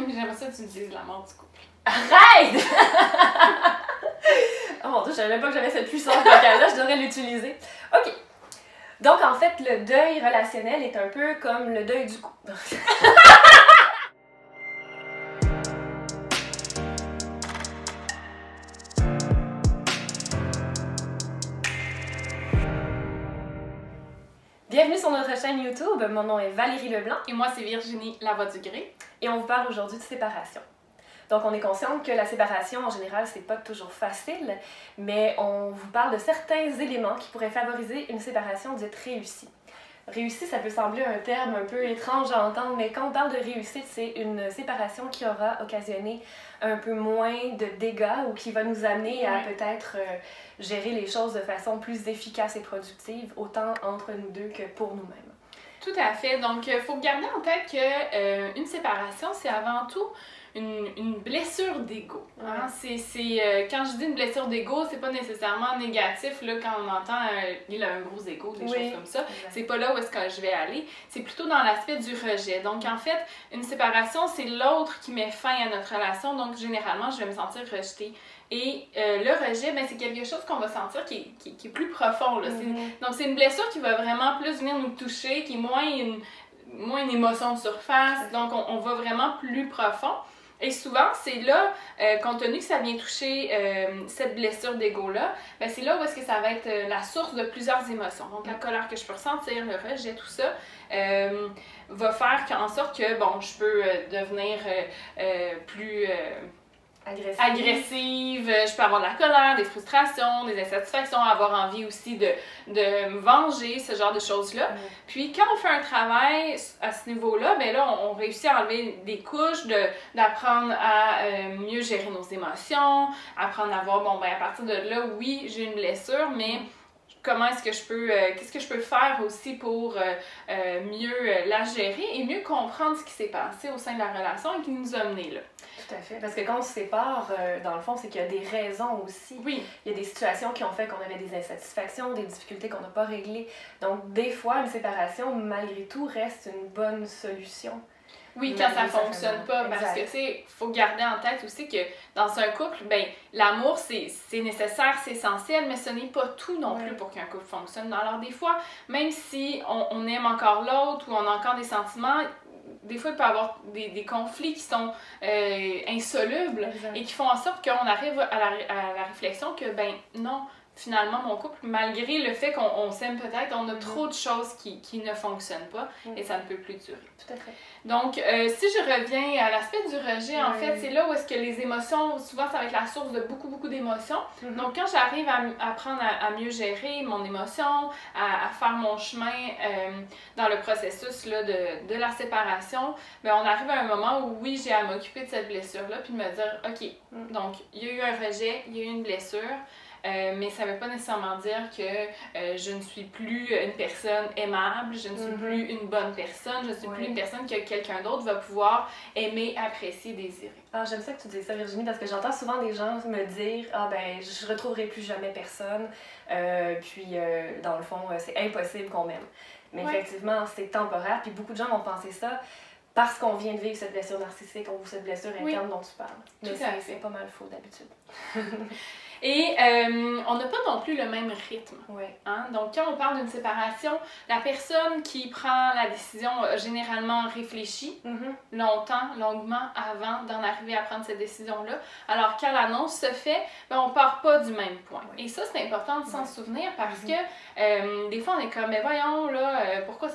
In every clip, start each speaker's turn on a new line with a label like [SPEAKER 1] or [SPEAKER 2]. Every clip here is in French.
[SPEAKER 1] J'aimerais ça que tu me dises la mort du couple.
[SPEAKER 2] Arrête! Oh mon Dieu, je savais même pas que j'avais cette puissance vocale-là, je devrais l'utiliser. Ok. Donc, en fait, le deuil relationnel est un peu comme le deuil du couple. Bienvenue sur notre chaîne YouTube, mon nom est Valérie Leblanc.
[SPEAKER 1] Et moi, c'est Virginie Lavoie du Gré.
[SPEAKER 2] Et on vous parle aujourd'hui de séparation. Donc, on est consciente que la séparation, en général, c'est pas toujours facile, mais on vous parle de certains éléments qui pourraient favoriser une séparation dite réussie. Réussie, ça peut sembler un terme un peu étrange à entendre, mais quand on parle de réussite, c'est une séparation qui aura occasionné un peu moins de dégâts ou qui va nous amener à peut-être gérer les choses de façon plus efficace et productive, autant entre nous deux que pour nous-mêmes.
[SPEAKER 1] Tout à fait. Donc, il faut garder en tête qu'une séparation, c'est avant tout une blessure d'ego. Hein? Quand je dis une blessure d'ego, c'est pas nécessairement négatif là, quand on entend il a un gros ego, des choses comme ça. C'est pas là où est-ce que je vais aller. C'est plutôt dans l'aspect du rejet. Donc, en fait, une séparation, c'est l'autre qui met fin à notre relation. Donc, généralement, je vais me sentir rejetée. Et le rejet, ben, c'est quelque chose qu'on va sentir qui est plus profond. Là. Donc, c'est une blessure qui va vraiment plus venir nous toucher, qui est moins une émotion de surface. Donc, on va vraiment plus profond. Et souvent, c'est là, compte tenu que ça vient toucher cette blessure d'ego-là, ben c'est là où est-ce que ça va être la source de plusieurs émotions. Donc, la colère que je peux ressentir, le rejet, tout ça, va faire en sorte que, bon, je peux devenir plus... agressive, je peux avoir de la colère, des frustrations, des insatisfactions, avoir envie aussi de me venger, ce genre de choses-là. Puis quand on fait un travail à ce niveau-là, ben là, on réussit à enlever des couches, d'apprendre à mieux gérer nos émotions, apprendre à voir, bon, ben à partir de là, oui, j'ai une blessure, mais comment est-ce que je peux, qu'est-ce que je peux faire aussi pour mieux la gérer et mieux comprendre ce qui s'est passé au sein de la relation et qui nous a menés là.
[SPEAKER 2] Tout à fait. Parce que quand on se sépare, dans le fond, c'est qu'il y a des raisons aussi.
[SPEAKER 1] Oui.
[SPEAKER 2] Il y a des situations qui ont fait qu'on avait des insatisfactions, des difficultés qu'on n'a pas réglées. Donc, des fois, une séparation, malgré tout, reste une bonne solution.
[SPEAKER 1] Oui, quand ça fonctionne pas, parce que, tu sais, faut garder en tête aussi que dans un couple, ben l'amour, c'est nécessaire, c'est essentiel, mais ce n'est pas tout non plus pour qu'un couple fonctionne. Alors, des fois, même si on aime encore l'autre ou on a encore des sentiments, des fois, il peut y avoir des conflits qui sont insolubles et qui font en sorte qu'on arrive à la réflexion que, ben non, finalement, mon couple, malgré le fait qu'on s'aime peut-être, on a trop de choses qui ne fonctionnent pas et ça ne peut plus durer.
[SPEAKER 2] Tout à fait.
[SPEAKER 1] Donc, si je reviens à l'aspect du rejet, en fait, c'est là où est-ce que les émotions, souvent, ça va être la source de beaucoup d'émotions. Donc, quand j'arrive à apprendre à mieux gérer mon émotion, à faire mon chemin dans le processus là, de la séparation, bien, on arrive à un moment où, oui, j'ai à m'occuper de cette blessure-là, puis de me dire, OK, donc, il y a eu un rejet, il y a eu une blessure, mais ça ne veut pas nécessairement dire que je ne suis plus une personne aimable, je ne suis plus une bonne personne, je ne suis plus une personne que quelqu'un d'autre va pouvoir aimer, apprécier, désirer.
[SPEAKER 2] Ah, j'aime ça que tu dises ça, Virginie, parce que j'entends souvent des gens me dire « Ah ben, je retrouverai plus jamais personne, puis dans le fond, c'est impossible qu'on m'aime. » Mais effectivement, c'est temporaire, puis beaucoup de gens vont penser ça parce qu'on vient de vivre cette blessure narcissique ou cette blessure interne dont tu parles. Mais c'est pas mal faux d'habitude.
[SPEAKER 1] Et on n'a pas non plus le même rythme. Hein? Donc, quand on parle d'une séparation, la personne qui prend la décision a généralement réfléchi longuement avant d'en arriver à prendre cette décision-là. Alors, quand l'annonce se fait, ben, on part pas du même point. Et ça, c'est important de s'en souvenir parce que des fois, on est comme, mais voyons, là, pourquoi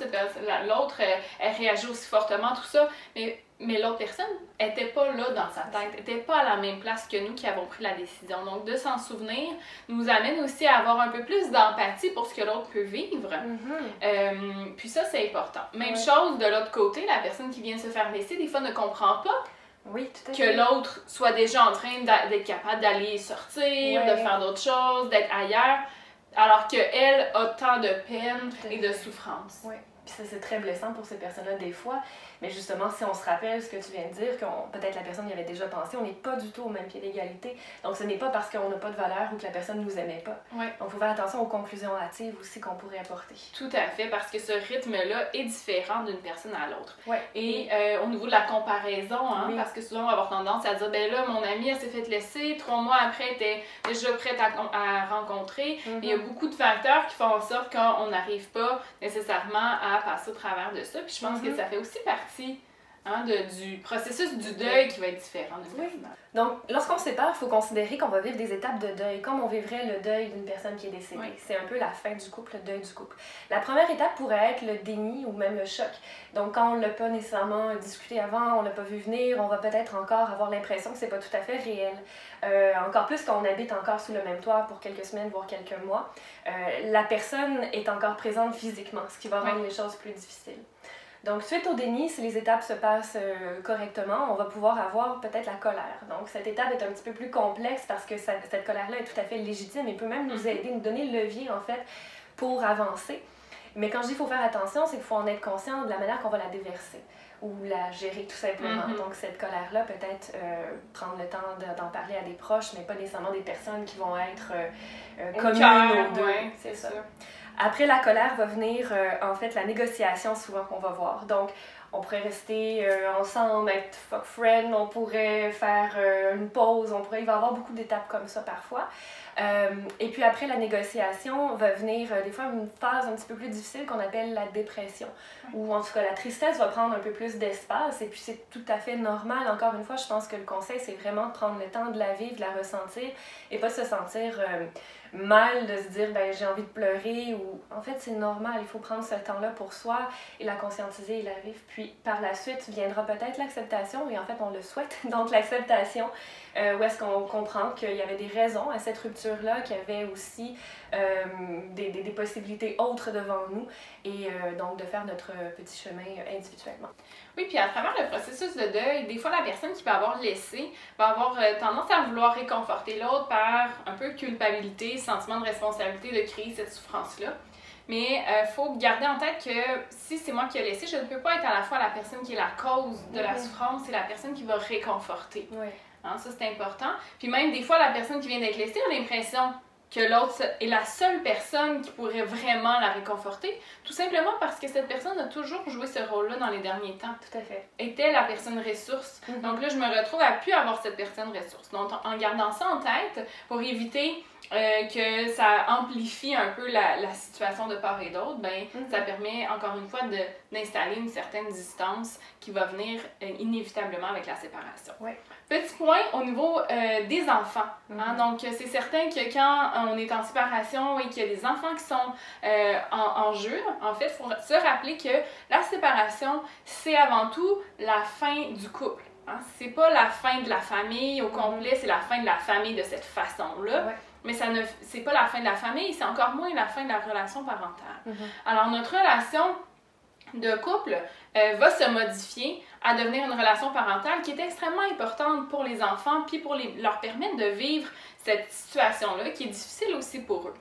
[SPEAKER 1] l'autre, elle réagit aussi fortement, tout ça. Mais l'autre personne n'était pas là dans sa tête, n'était pas à la même place que nous qui avons pris la décision. Donc, de s'en souvenir nous amène aussi à avoir un peu plus d'empathie pour ce que l'autre peut vivre. Puis ça, c'est important. Même chose de l'autre côté, la personne qui vient se faire laisser, des fois, ne comprend pas que l'autre soit déjà en train d'être capable d'aller sortir, de faire d'autres choses, d'être ailleurs, alors qu'elle a tant de peine et de souffrance.
[SPEAKER 2] Puis ça, c'est très blessant pour ces personnes-là des fois. Mais justement, si on se rappelle ce que tu viens de dire, que peut-être la personne y avait déjà pensé, on n'est pas du tout au même pied d'égalité. Donc ce n'est pas parce qu'on n'a pas de valeur ou que la personne ne nous aimait pas.
[SPEAKER 1] Ouais.
[SPEAKER 2] Donc il faut faire attention aux conclusions hâtives aussi qu'on pourrait apporter.
[SPEAKER 1] Tout à fait, parce que ce rythme-là est différent d'une personne à l'autre.
[SPEAKER 2] Ouais.
[SPEAKER 1] Et au niveau de la comparaison, hein,
[SPEAKER 2] Oui.
[SPEAKER 1] parce que souvent on va avoir tendance à dire, ben là, mon amie, elle s'est fait laisser, 3 mois après, elle était déjà prête à rencontrer. Il y a beaucoup de facteurs qui font en sorte qu'on n'arrive pas nécessairement à passer au travers de ça. Puis je pense que ça fait aussi partie du processus du deuil qui va être différent d'une personne.
[SPEAKER 2] Donc, lorsqu'on se sépare, il faut considérer qu'on va vivre des étapes de deuil, comme on vivrait le deuil d'une personne qui est décédée.
[SPEAKER 1] Oui.
[SPEAKER 2] C'est un peu la fin du couple, le deuil du couple. La première étape pourrait être le déni ou même le choc. Donc, quand on ne l'a pas nécessairement discuté avant, on ne l'a pas vu venir, on va peut-être encore avoir l'impression que c'est pas tout à fait réel. Encore plus quand on habite encore sous le même toit pour quelques semaines, voire quelques mois. La personne est encore présente physiquement, ce qui va rendre les choses plus difficiles. Donc, suite au déni, si les étapes se passent correctement, on va pouvoir avoir peut-être la colère. Donc, cette étape est un petit peu plus complexe parce que cette colère-là est tout à fait légitime et peut même nous aider, nous donner le levier, en fait, pour avancer. Mais quand je dis qu'il faut faire attention, c'est qu'il faut en être conscient de la manière qu'on va la déverser ou la gérer tout simplement. Donc, cette colère-là, peut-être prendre le temps d'en parler à des proches, mais pas nécessairement des personnes qui vont être communes aux deux.
[SPEAKER 1] Ouais,
[SPEAKER 2] c'est ça. Après la colère va venir en fait la négociation souvent qu'on va voir. Donc on pourrait rester ensemble, être fuck friend, on pourrait faire une pause, il va y avoir beaucoup d'étapes comme ça parfois. Et puis après la négociation va venir des fois une phase un petit peu plus difficile qu'on appelle la dépression, où en tout cas la tristesse va prendre un peu plus d'espace et puis c'est tout à fait normal. Encore une fois, je pense que le conseil c'est vraiment de prendre le temps de la vivre, de la ressentir et pas de se sentir mal, de se dire ben j'ai envie de pleurer ou en fait c'est normal, il faut prendre ce temps-là pour soi et la conscientiser et la vivre. Puis par la suite viendra peut-être l'acceptation et en fait on le souhaite, donc l'acceptation où est-ce qu'on comprend qu'il y avait des raisons à cette rupture-là, qu'il y avait aussi des possibilités autres devant nous et donc de faire notre petit chemin individuellement.
[SPEAKER 1] Oui, puis à travers le processus de deuil, des fois la personne qui peut avoir laissé va avoir tendance à vouloir réconforter l'autre par un peu culpabilité, sentiment de responsabilité de créer cette souffrance-là. Mais il faut garder en tête que si c'est moi qui ai laissé, je ne peux pas être à la fois la personne qui est la cause de la souffrance et la personne qui va réconforter.
[SPEAKER 2] Oui.
[SPEAKER 1] Hein, ça, c'est important. Puis même des fois, la personne qui vient d'être laissée a l'impression que l'autre est la seule personne qui pourrait vraiment la réconforter, tout simplement parce que cette personne a toujours joué ce rôle-là dans les derniers temps.
[SPEAKER 2] Tout à fait.
[SPEAKER 1] Était la personne ressource. Donc là, je me retrouve à plus avoir cette personne ressource. Donc en gardant ça en tête, pour éviter que ça amplifie un peu la situation de part et d'autre, ben, ça permet encore une fois d'installer une certaine distance qui va venir inévitablement avec la séparation.
[SPEAKER 2] Ouais.
[SPEAKER 1] Petit point au niveau des enfants. Hein? Donc, c'est certain que quand on est en séparation et qu'il y a des enfants qui sont en jeu, en fait, il faut se rappeler que la séparation, c'est avant tout la fin du couple. Hein? C'est pas la fin de la famille au complet, c'est la fin de la famille de cette façon-là.
[SPEAKER 2] Ouais.
[SPEAKER 1] Mais c'est pas la fin de la famille, c'est encore moins la fin de la relation parentale. Alors, notre relation de couple va se modifier à devenir une relation parentale qui est extrêmement importante pour les enfants puis pour leur permettre de vivre cette situation-là qui est difficile aussi pour eux.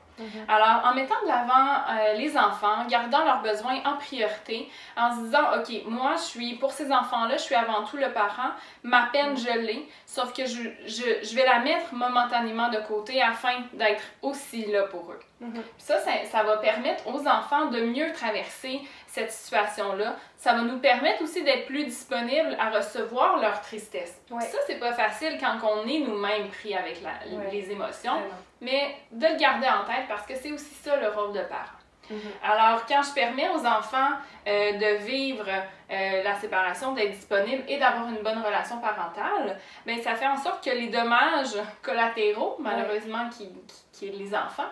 [SPEAKER 1] Alors, en mettant de l'avant les enfants, gardant leurs besoins en priorité, en se disant, OK, moi, pour ces enfants-là, je suis avant tout le parent, ma peine, je l'ai, sauf que je vais la mettre momentanément de côté afin d'être aussi là pour eux. Puis ça va permettre aux enfants de mieux traverser cette situation-là. Ça va nous permettre aussi d'être plus disponibles à recevoir leur tristesse.
[SPEAKER 2] Ouais.
[SPEAKER 1] Ça, c'est pas facile quand on est nous-mêmes pris avec les émotions.
[SPEAKER 2] Vraiment.
[SPEAKER 1] Mais de le garder en tête parce que c'est aussi ça le rôle de parent. Alors, quand je permets aux enfants de vivre la séparation, d'être disponibles et d'avoir une bonne relation parentale, bien, ça fait en sorte que les dommages collatéraux, malheureusement, qui est les enfants,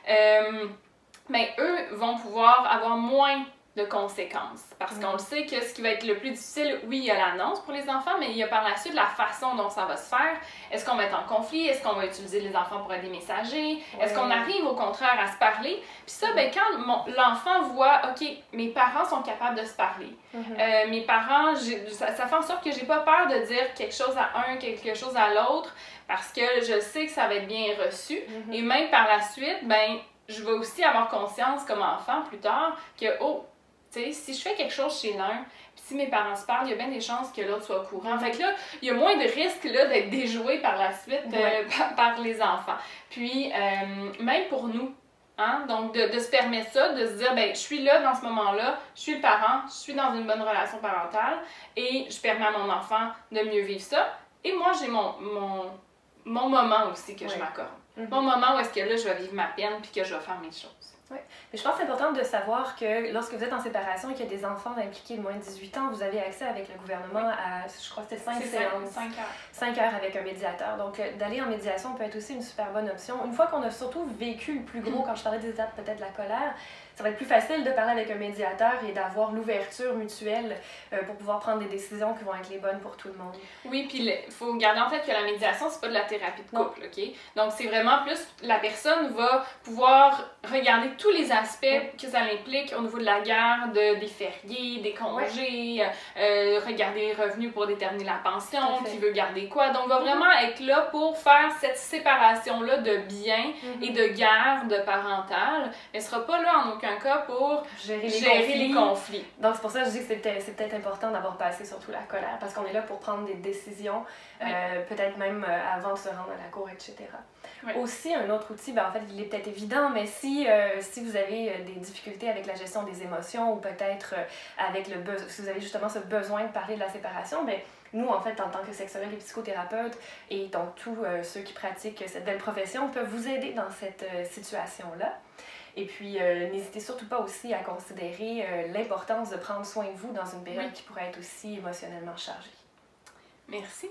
[SPEAKER 1] bien, eux vont pouvoir avoir moins de conséquences. Parce qu'on le sait que ce qui va être le plus difficile, oui, il y a l'annonce pour les enfants, mais il y a par la suite la façon dont ça va se faire. Est-ce qu'on va être en conflit? Est-ce qu'on va utiliser les enfants pour être des messagers? Est-ce qu'on arrive au contraire à se parler? Puis ça, ben, quand l'enfant voit, OK, mes parents sont capables de se parler. Mes parents, ça fait en sorte que j'ai pas peur de dire quelque chose à un, quelque chose à l'autre, parce que je sais que ça va être bien reçu. Et même par la suite, ben, je vais aussi avoir conscience comme enfant plus tard que, oh, Tu sais, si je fais quelque chose chez l'un, puis si mes parents se parlent, il y a bien des chances que l'autre soit au courant. Fait que là, il y a moins de risques là, d'être déjoué par la suite par les enfants. Puis, même pour nous, hein, donc de se permettre ça, de se dire, ben je suis là dans ce moment-là, je suis le parent, je suis dans une bonne relation parentale et je permets à mon enfant de mieux vivre ça. Et moi, j'ai mon moment aussi que je m'accorde. Mon moment où est-ce que là, je vais vivre ma peine puis que je vais faire mes choses.
[SPEAKER 2] Oui. Mais je pense que c'est important de savoir que lorsque vous êtes en séparation et qu'il y a des enfants impliqués de moins de 18 ans, vous avez accès avec le gouvernement à, je crois que c'était 5 séances.
[SPEAKER 1] 5 heures.
[SPEAKER 2] 5 heures avec un médiateur. Donc, d'aller en médiation peut être aussi une super bonne option. Une fois qu'on a surtout vécu le plus gros, quand je parlais des étapes peut-être de la colère, ça va être plus facile de parler avec un médiateur et d'avoir l'ouverture mutuelle pour pouvoir prendre des décisions qui vont être les bonnes pour tout le monde.
[SPEAKER 1] Oui, puis il faut garder en tête que la médiation, c'est pas de la thérapie de couple, OK? Donc, c'est vraiment plus, la personne va pouvoir regarder tous les aspects que ça implique au niveau de la garde, des fériés, des congés, regarder les revenus pour déterminer la pension, qui veut garder quoi. Donc, va vraiment être là pour faire cette séparation-là de biens et de garde parentale. Elle sera pas là en aucun cas pour gérer les conflits.
[SPEAKER 2] Donc, c'est pour ça que je dis que c'est peut-être important d'avoir passé surtout la colère, parce qu'on est là pour prendre des décisions, peut-être même avant de se rendre à la cour, etc. Oui. Aussi, un autre outil, ben, en fait, il est peut-être évident, mais si vous avez des difficultés avec la gestion des émotions ou peut-être avec si vous avez justement ce besoin de parler de la séparation, ben, nous, en fait, en tant que sexologues et psychothérapeutes, et donc tous ceux qui pratiquent cette belle profession, peuvent vous aider dans cette situation-là. Et puis, n'hésitez surtout pas aussi à considérer l'importance de prendre soin de vous dans une période qui pourrait être aussi émotionnellement chargée.
[SPEAKER 1] Merci.